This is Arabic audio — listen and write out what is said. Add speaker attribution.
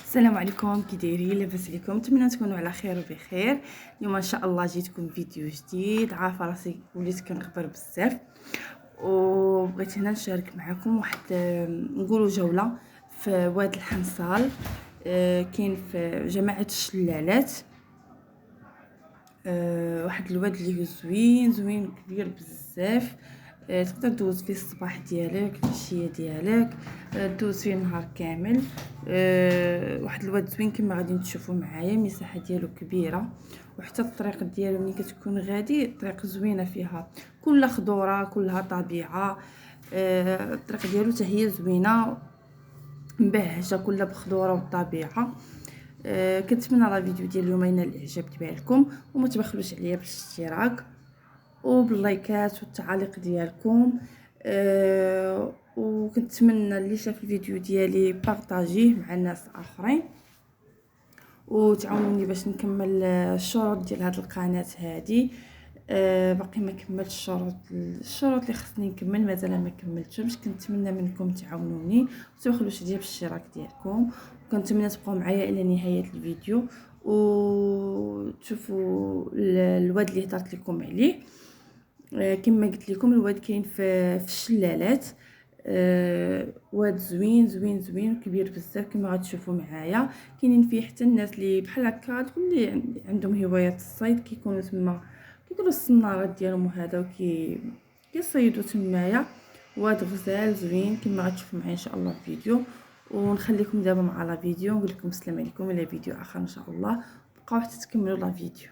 Speaker 1: السلام عليكم، كي دايرين؟ لاباس عليكم؟ نتمنى تكونوا على خير وبخير. اليوم ان شاء الله جيتكم فيديو جديد. عارفه راسي وليت كنغبر بزاف وبغيت هنا نشارك معكم واحد نقولوا جوله في واد الحصال. كاين في جماعه الشلالات. واحد الواد اللي هو زوين كبير بزاف. تقدر دوز فيه الصباح ديالك، العشيه ديالك، دوز فيه النهار كامل. واحد الواد زوين كما غادي تشوفوا معايا. المساحه ديالو كبيره، وحتى الطريق ديالو ملي كتكون غادي طريق زوينه فيها كلها خضوره كلها طبيعه. الطريق ديالو حتى هي زوينه مبهجه كلها بخضوره والطبيعه. كنتمنى لا فيديو ديال اليوم ينال الاعجاب ديالكم، وما تبخلوش عليا بالاشتراك وباللايكات والتعاليق ديالكم. وكنتمنى اللي شاف الفيديو ديالي بارطاجيه مع الناس اخرين، وتعاونوني باش نكمل الشروط ديال هذه القناه هذه. باقي ما كملتش الشروط اللي خصني نكمل، مازال ما كملتهمش. كنتمنى منكم تعاونوني وتبخلوش عليا بالاشتراك ديالكم، وكنتمنى تبقاو معايا الى نهايه الفيديو وتشوفوا الواد اللي هضرت لكم عليه. كما قلت لكم الواد كاين في الشلالات. واد زوين كبير بزاف كما غتشوفوا معايا. كاينين فيه حتى الناس اللي بحال هكا تقول لي عندهم هوايه الصيد، كيكونوا تما كيديروا الصنارات ديالهم وهذا كيصيدوا تمايا. واد غزال زوين كما غتشوفوا معايا ان شاء الله في الفيديو. ونخليكم دابا مع لا فيديو، نقول لكم السلام عليكم الى فيديو اخر ان شاء الله. بقاو حتى تكملوا لا فيديو.